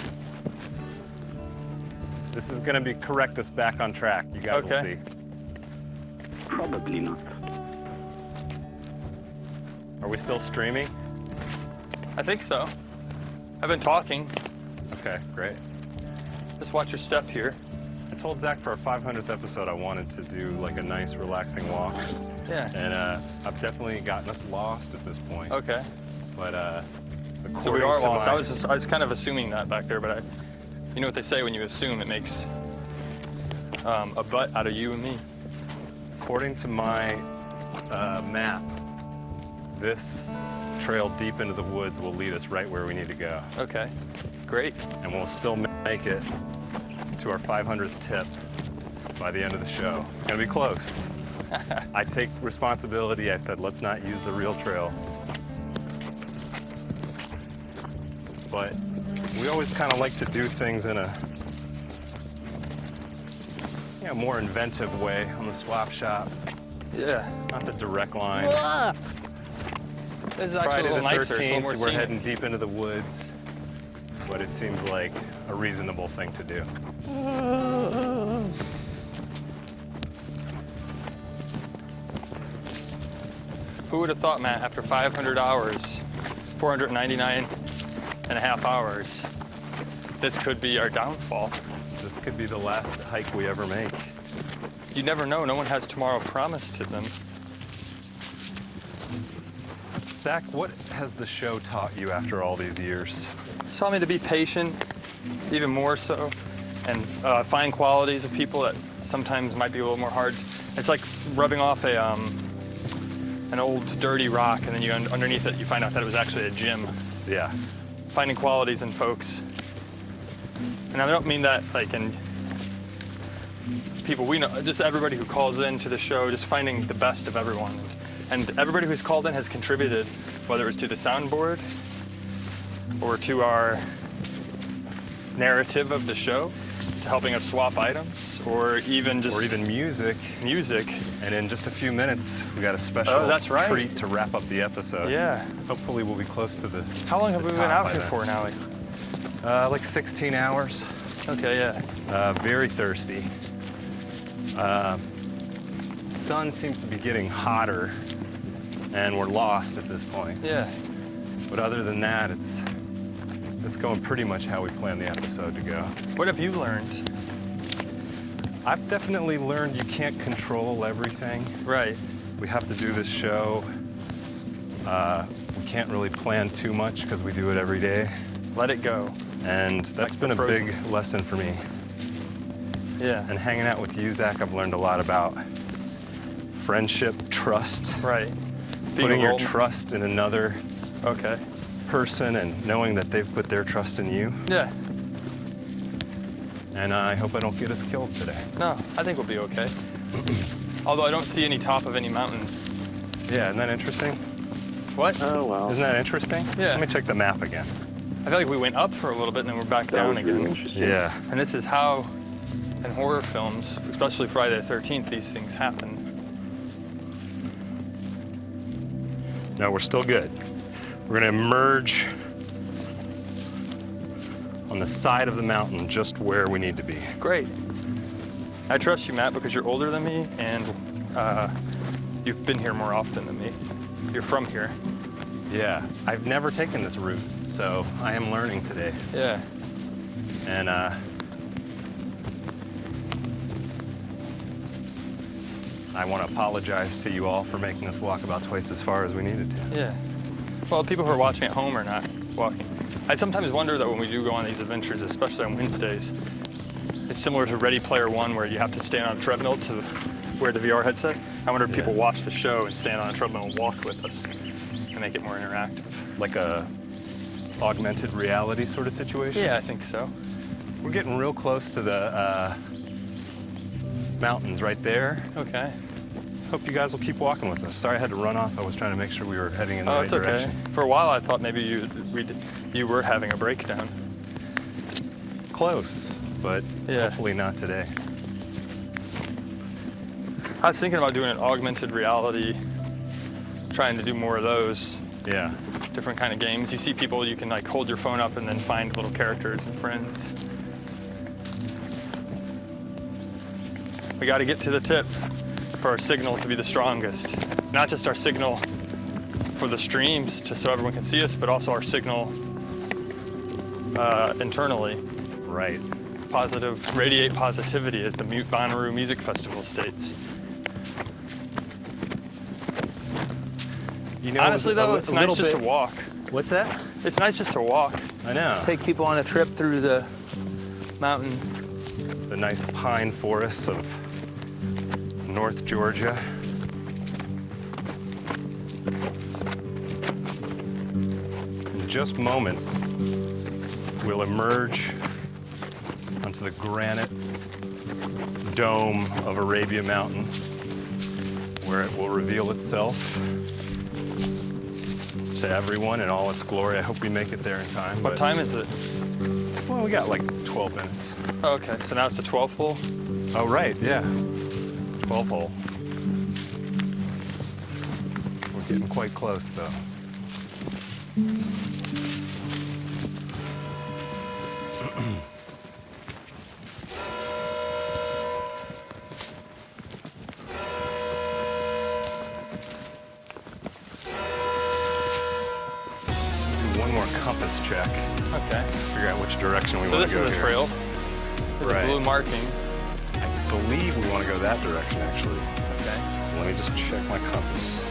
Speaker 2: This is gonna correct us back on track. You guys will
Speaker 3: Okay.
Speaker 2: see.
Speaker 5: Probably not.
Speaker 2: Are we still streaming?
Speaker 3: I think so. I've been talking.
Speaker 2: Okay, great.
Speaker 3: Just watch your step here.
Speaker 2: I told Zach for our 500th episode I wanted to do like a nice relaxing walk.
Speaker 3: Yeah.
Speaker 2: And I've definitely gotten us lost at this point.
Speaker 3: Okay.
Speaker 2: But
Speaker 3: So we are
Speaker 2: according to
Speaker 3: lost. I was kind of assuming that back there, but you know what they say, when you assume, it makes a butt out of you and me.
Speaker 2: according to my map, this trail deep into the woods will lead us right where we need to go.
Speaker 3: Okay. Great.
Speaker 2: And we'll still make it to our 500th tip by the end of the show. It's gonna be close. I take responsibility. I said, let's not use the real trail. But we always kind of like to do things in a more inventive way on the swap shop,
Speaker 3: Yeah.
Speaker 2: not the direct line.
Speaker 3: This is actually
Speaker 2: Friday
Speaker 3: a little
Speaker 2: the
Speaker 3: nicer. It's a little
Speaker 2: 13th,
Speaker 3: more
Speaker 2: we're
Speaker 3: scenic.
Speaker 2: heading deep into the woods, but it seems like a reasonable thing to do.
Speaker 3: Who would have thought, Matt, after 500 hours, 499 and a half hours, this could be our downfall?
Speaker 2: This could be the last hike we ever make.
Speaker 3: You never know. No one has tomorrow promised to them.
Speaker 2: Zach, what has the show taught you after all these years?
Speaker 3: It's taught me to be patient, even more so, and find qualities of people that sometimes might be a little more hard. It's like rubbing off an old dirty rock, and then you underneath it you find out that it was actually a gym.
Speaker 2: Yeah.
Speaker 3: Finding qualities in folks. And I don't mean that like in people we know, just everybody who calls in to the show, just finding the best of everyone. And everybody who's called in has contributed, whether it's to the soundboard or to our narrative of the show, to helping us swap items, or even just
Speaker 2: music.
Speaker 3: music.
Speaker 2: And in just a few minutes, we got a special
Speaker 3: that's right.
Speaker 2: treat to wrap up the episode.
Speaker 3: Yeah.
Speaker 2: Hopefully we'll be close to the
Speaker 3: How long have
Speaker 2: the
Speaker 3: we been
Speaker 2: top
Speaker 3: out
Speaker 2: by
Speaker 3: here
Speaker 2: then.
Speaker 3: for now?
Speaker 2: Like 16 hours.
Speaker 3: Okay, yeah.
Speaker 2: Very thirsty. Sun seems to be getting hotter, and we're lost at this point.
Speaker 3: Yeah.
Speaker 2: But other than that, it's going pretty much how we planned the episode to go.
Speaker 3: What have you learned?
Speaker 2: I've definitely learned you can't control everything.
Speaker 3: Right.
Speaker 2: We have to do this show. We can't really plan too much because we do it every day.
Speaker 3: Let it go.
Speaker 2: And that's
Speaker 3: Like
Speaker 2: been a
Speaker 3: the
Speaker 2: big
Speaker 3: Frozen.
Speaker 2: lesson for me.
Speaker 3: Yeah.
Speaker 2: And hanging out with you, Zach, I've learned a lot about friendship, trust,
Speaker 3: Right.
Speaker 2: putting your
Speaker 3: role-
Speaker 2: trust in another
Speaker 3: Okay.
Speaker 2: person and knowing that they've put their trust in you.
Speaker 3: Yeah.
Speaker 2: And I hope I don't get us killed today.
Speaker 3: No, I think we'll be okay. Although I don't see any top of any mountain.
Speaker 2: Yeah, isn't that interesting?
Speaker 3: What?
Speaker 5: Oh, well.
Speaker 2: Isn't that interesting?
Speaker 3: Yeah.
Speaker 2: Let me check the map again.
Speaker 3: I feel like we went up for a little bit and then we're back
Speaker 5: That
Speaker 3: down
Speaker 5: was really
Speaker 3: again.
Speaker 5: interesting.
Speaker 2: Yeah.
Speaker 3: And this is how, in horror films, especially Friday the 13th, these things happen.
Speaker 2: No, we're still good. We're gonna emerge on the side of the mountain just where we need to be.
Speaker 3: Great. I trust you, Matt, because you're older than me and you've been here more often than me. You're from here.
Speaker 2: Yeah, I've never taken this route, so I am learning today.
Speaker 3: Yeah.
Speaker 2: And I want to apologize to you all for making us walk about twice as far as we needed to.
Speaker 3: Yeah. Well, people who are watching at home are not walking. I sometimes wonder that when we do go on these adventures, especially on Wednesdays, it's similar to Ready Player One where you have to stand on a treadmill to wear the VR headset. I wonder if people watch the show and stand on a treadmill and walk with us and make it more interactive.
Speaker 2: Like a augmented reality sort of situation.
Speaker 3: Yeah, I think so.
Speaker 2: We're getting real close to the mountains right there.
Speaker 3: Okay.
Speaker 2: Hope you guys will keep walking with us. Sorry I had to run off. I was trying to make sure we were heading in the
Speaker 3: Oh,
Speaker 2: right
Speaker 3: it's okay.
Speaker 2: direction.
Speaker 3: For a while, I thought maybe you were having a breakdown.
Speaker 2: Close, but
Speaker 3: Yeah.
Speaker 2: hopefully not today.
Speaker 3: I was thinking about doing an augmented reality, trying to do more of those
Speaker 2: Yeah.
Speaker 3: different kind of games. You see people, you can like hold your phone up and then find little characters and friends. We got to get to the tip for our signal to be the strongest. Not just our signal for the streams, just so everyone can see us, but also our signal internally.
Speaker 2: Right.
Speaker 3: Positive, radiate positivity, as the Bonnaroo Music Festival states.
Speaker 2: You know,
Speaker 3: Honestly,
Speaker 2: it was
Speaker 3: though,
Speaker 2: a
Speaker 3: it's nice
Speaker 2: little
Speaker 3: just to
Speaker 2: bit-
Speaker 3: walk.
Speaker 2: What's that?
Speaker 3: It's nice just to walk.
Speaker 2: I know.
Speaker 3: Take people on a trip through the mountain.
Speaker 2: The nice pine forests of North Georgia. In just moments, we'll emerge onto the granite dome of Arabia Mountain, where it will reveal itself to everyone in all its glory. I hope we make it there in time.
Speaker 3: What
Speaker 2: but-
Speaker 3: time is it?
Speaker 2: Well, we got like 12 minutes.
Speaker 3: Oh, okay, so now it's the 12th hole.
Speaker 2: Oh, right, yeah. 12 hole. We're getting quite close, though. compass check.
Speaker 3: Okay.
Speaker 2: Figure out which direction we
Speaker 3: So
Speaker 2: want to
Speaker 3: this
Speaker 2: go
Speaker 3: is a
Speaker 2: here.
Speaker 3: trail. There's
Speaker 2: Right.
Speaker 3: a blue marking.
Speaker 2: I believe we want to go that direction, actually.
Speaker 3: Okay.
Speaker 2: Let me just check my compass.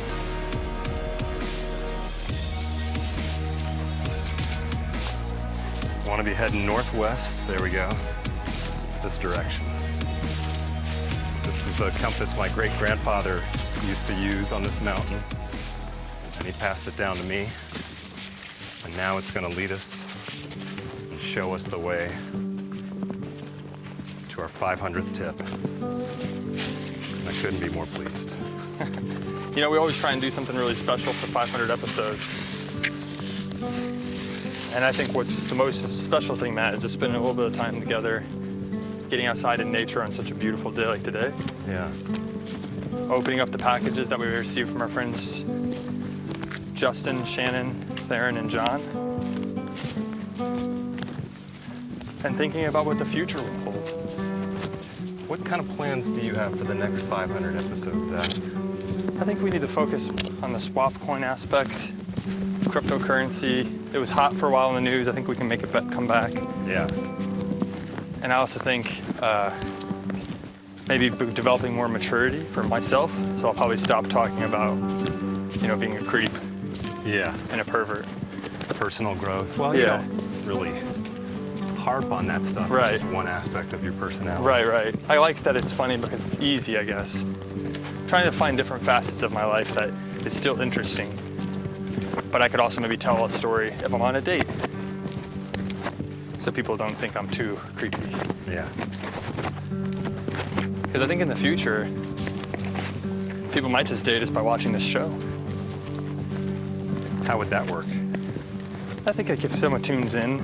Speaker 2: Want to be heading northwest. There we go. This direction. This is a compass my great-grandfather used to use on this mountain, and he passed it down to me. And now it's going to lead us and show us the way to our 500th tip. I couldn't be more pleased.
Speaker 3: You know, we always try and do something really special for 500 episodes. And I think what's the most special thing, Matt, is just spending a little bit of time together, getting outside in nature on such a beautiful day like today,
Speaker 2: Yeah.
Speaker 3: opening up the packages that we received from our friends Justin, Shannon, Theron, and John, and thinking about what the future will hold.
Speaker 2: What kind of plans do you have for the next 500 episodes, Zach?
Speaker 3: I think we need to focus on the swap coin aspect, cryptocurrency. It was hot for a while in the news. I think we can make it come back.
Speaker 2: Yeah.
Speaker 3: And I also think maybe developing more maturity for myself. So I'll probably stop talking about, you know, being a creep
Speaker 2: Yeah.
Speaker 3: and a pervert.
Speaker 2: Personal growth. Well, you
Speaker 3: Yeah.
Speaker 2: don't really harp on that stuff.
Speaker 3: Right.
Speaker 2: It's just one aspect of your personality.
Speaker 3: Right, right. I like that it's funny because it's easy, I guess. Trying to find different facets of my life that is still interesting. But I could also maybe tell a story if I'm on a date. So people don't think I'm too creepy.
Speaker 2: Yeah.
Speaker 3: Because I think in the future, people might just date us by watching this show.
Speaker 2: How would that work?
Speaker 3: I think like if someone tunes in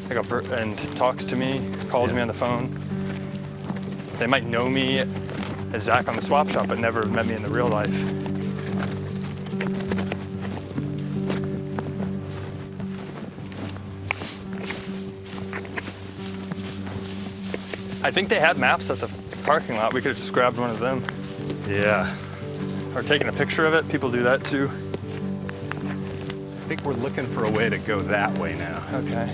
Speaker 3: and talks to me, calls me on the phone, they might know me as Zach on the swap shop, but never met me in the real life. I think they had maps at the parking lot. We could have just grabbed one of them
Speaker 2: Yeah.
Speaker 3: or taken a picture of it. People do that too.
Speaker 2: I think we're looking for a way to go that way now.
Speaker 3: Okay.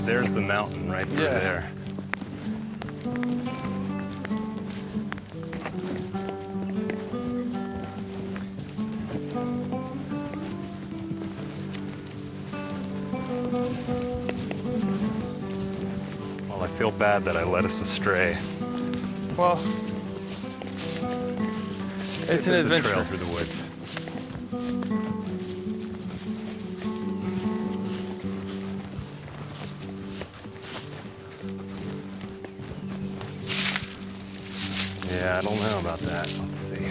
Speaker 2: There's the mountain right through
Speaker 3: Yeah.
Speaker 2: there. Well, I feel bad that I led us astray.
Speaker 3: Well, it's an
Speaker 2: There's a
Speaker 3: adventure.
Speaker 2: trail through the woods. Yeah, I don't know about that. Let's see.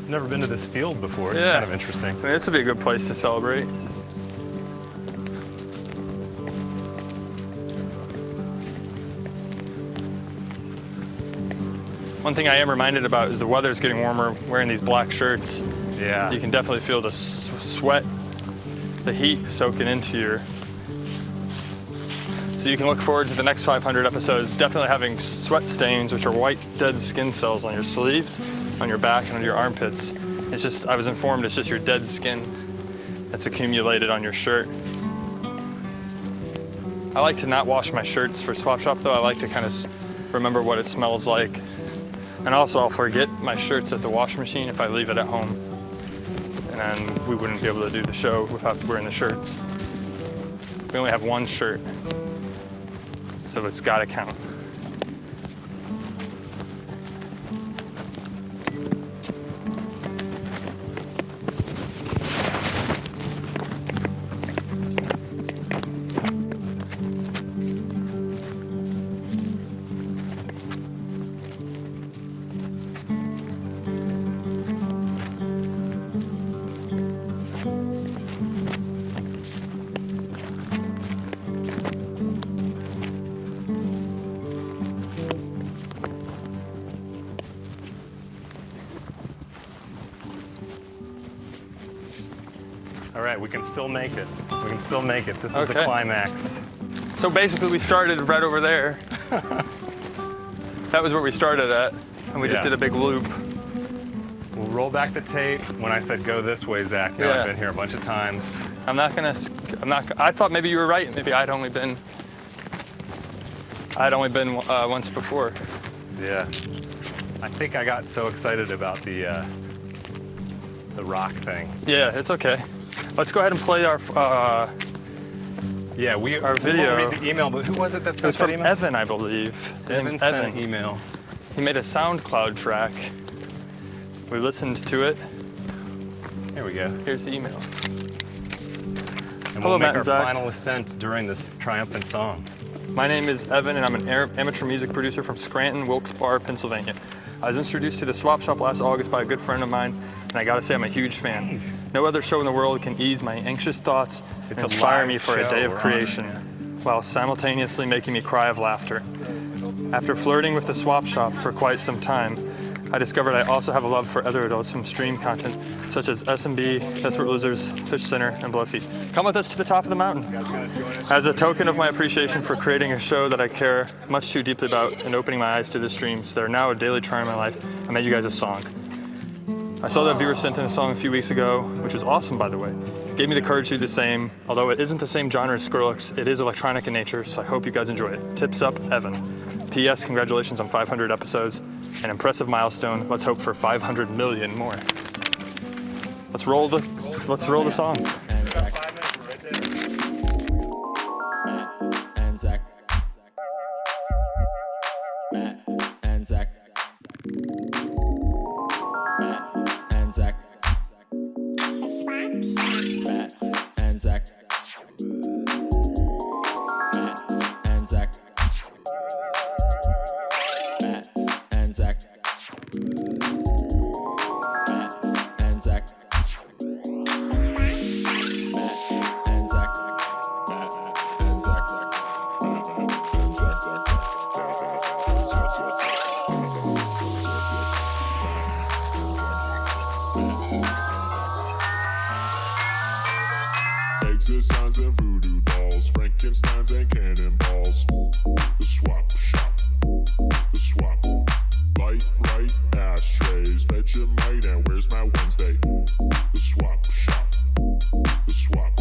Speaker 2: Never been to this field before. It's
Speaker 3: Yeah.
Speaker 2: kind of interesting.
Speaker 3: I mean, this would be a good place to celebrate. One thing I am reminded about is the weather's getting warmer. Wearing these black shirts,
Speaker 2: Yeah.
Speaker 3: you can definitely feel the sweat, the heat soaking into your. So you can look forward to the next 500 episodes. Definitely having sweat stains, which are white dead skin cells on your sleeves, on your back, and on your armpits. It's just, I was informed it's just your dead skin that's accumulated on your shirt. I like to not wash my shirts for Swap Shop though. I like to kind of remember what it smells like. And also I'll forget my shirts at the washing machine if I leave it at home. And then we wouldn't be able to do the show without wearing the shirts. We only have one shirt, so it's gotta count.
Speaker 2: All right, we can still make it. We can still make it. This is the
Speaker 3: Okay.
Speaker 2: climax.
Speaker 3: So basically we started right over there. That was where we started at, and we just
Speaker 2: Yeah.
Speaker 3: did a big loop.
Speaker 2: We'll roll back the tape. When I said go this way, Zach, now
Speaker 3: Yeah.
Speaker 2: I've been here a bunch of times.
Speaker 3: I thought maybe you were right. Maybe I'd only been once before.
Speaker 2: Yeah. I think I got so excited about the rock thing.
Speaker 3: Yeah, it's okay. Let's go ahead and play our.
Speaker 2: Yeah,
Speaker 3: Our video.
Speaker 2: We'll read the email, but who was it that
Speaker 3: It
Speaker 2: sent
Speaker 3: was
Speaker 2: that
Speaker 3: from
Speaker 2: email?
Speaker 3: Evan, I believe. His
Speaker 2: Evan
Speaker 3: name's
Speaker 2: sent
Speaker 3: Evan.
Speaker 2: an email.
Speaker 3: He made a SoundCloud track. We listened to it.
Speaker 2: Here we go.
Speaker 3: Here's the email.
Speaker 2: And
Speaker 3: Hello,
Speaker 2: we'll make
Speaker 3: Matt
Speaker 2: our
Speaker 3: and Zach.
Speaker 2: final ascent during this triumphant song.
Speaker 3: My name is Evan, and I'm an amateur music producer from Scranton, Wilkes-Barre, Pennsylvania. I was introduced to the Swap Shop last August by a good friend of mine, and I gotta say I'm a huge fan. No other show in the world can ease my anxious thoughts
Speaker 2: It's
Speaker 3: and
Speaker 2: a
Speaker 3: inspire
Speaker 2: live
Speaker 3: me for a
Speaker 2: show
Speaker 3: day of
Speaker 2: we're on,
Speaker 3: creation, while simultaneously making me cry of laughter. After flirting with the Swap Shop for quite some time, I discovered I also have a love for other Adult Swim stream content, such as S&B, Desperate Losers, Fish Center, and Blood Feast. Come with us to the top of the mountain. As a token of my appreciation for creating a show that I care much too deeply about and opening my eyes to the streams that are now a daily charm in my life, I made you guys a song. I saw that viewer sent in a song a few weeks ago, which was awesome, by the way. It gave me the courage to do the same. Although it isn't the same genre as Skrillex, it is electronic in nature, so I hope you guys enjoy it. Tips up, Evan. P.S. Congratulations on 500 episodes. An impressive milestone. Let's hope for 500 million more. Let's roll the song.
Speaker 7: And Zach. And Zach. Matt and Zach. Matt and Zach. Matt and Zach. Matt and Zach. Matt and Zach. Matt and Zach.
Speaker 8: Exorcines and voodoo dolls, Frankensteins and cannonballs. The swap shop, the swap. Light right ashtrays, Vegemite and where's my Wednesday? The swap shop, the swap.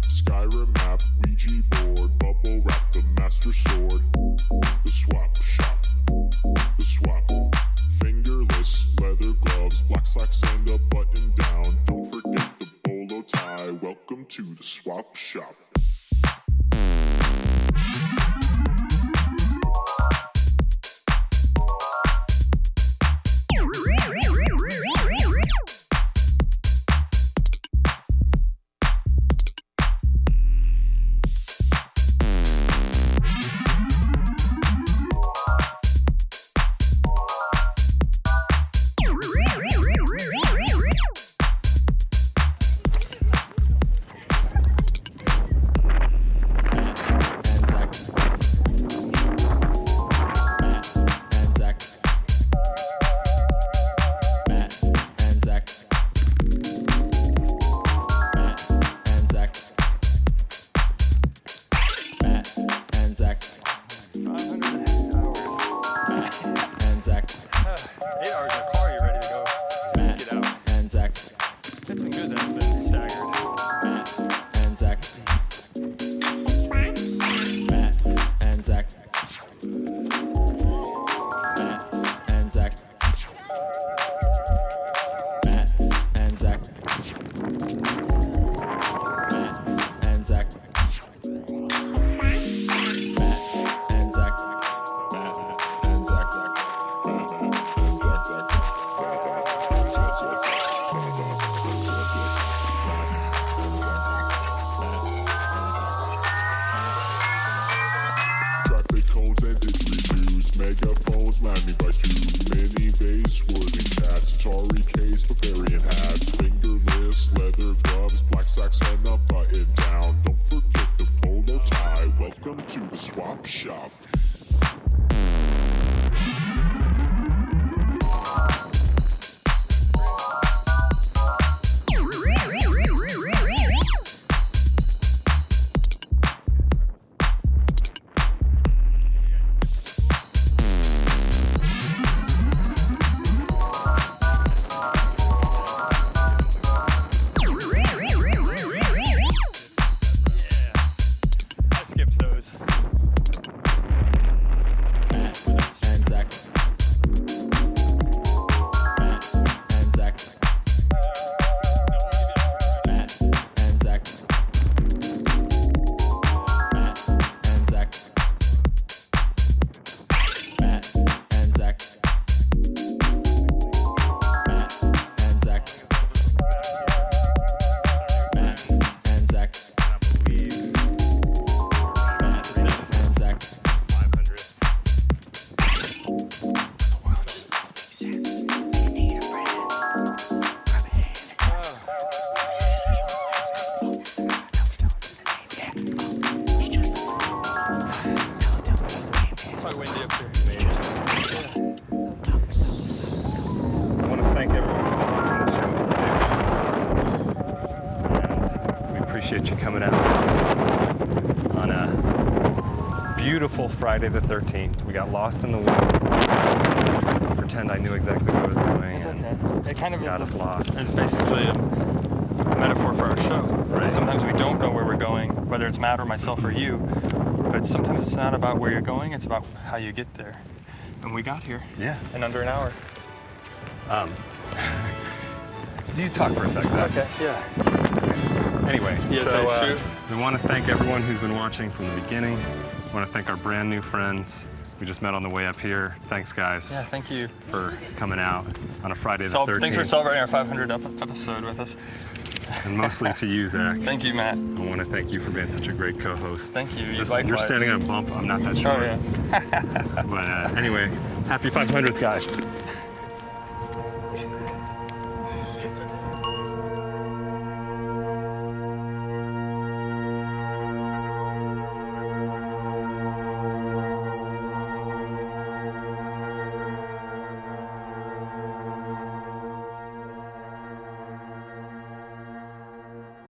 Speaker 8: Skyrim map, Ouija board, bubble wrap, the master sword. The swap shop, the swap. Fingerless leather gloves, black slacks and a button down. Don't forget the bolo tie. Welcome to the swap shop. Traffic cones and didgeridoos, megaphones, Miami by two, mini bass, wooden cats, Atari case, Bavarian hats, fingerless leather gloves, black socks and a button down. Don't forget the polo tie. Welcome to the swap shop.
Speaker 3: shows.
Speaker 7: Matt and Zach. Matt and Zach. Matt and Zach. Matt and Zach. Matt and Zach. Matt and Zach. Matt and Zach. Matt and Zach.
Speaker 2: 500.
Speaker 3: It's quite windy up here.
Speaker 2: I want to thank everyone for watching the show for and we appreciate you coming out on a beautiful Friday the 13th. We got lost in the woods. Pretend I knew exactly what I was doing.
Speaker 3: It's
Speaker 2: and
Speaker 3: okay. It kind of
Speaker 2: got us lost.
Speaker 3: It's basically a metaphor for our show.
Speaker 2: Right.
Speaker 3: Sometimes we don't know where we're going, whether it's Matt or myself or you. But sometimes it's not about where you're going, it's about how you get there. And we got here
Speaker 2: Yeah.
Speaker 3: in under an hour.
Speaker 2: You talk for a sec, Zach.
Speaker 3: Okay, yeah.
Speaker 2: Anyway,
Speaker 3: Yeah,
Speaker 2: so
Speaker 3: okay, shoot.
Speaker 2: we want to thank everyone who's been watching from the beginning. We want to thank our brand new friends we just met on the way up here. Thanks, guys,
Speaker 3: Yeah, thank you.
Speaker 2: for coming out on a Friday the 13th.
Speaker 3: Thanks for celebrating our 500th episode with us.
Speaker 2: And mostly to you, Zach.
Speaker 3: Thank you, Matt.
Speaker 2: I want to thank you for being such a great co-host.
Speaker 3: Thank you.
Speaker 2: You're
Speaker 3: Likewise.
Speaker 2: standing on a bump. I'm not that sure.
Speaker 3: Oh, yeah.
Speaker 2: But anyway, happy 500th, guys.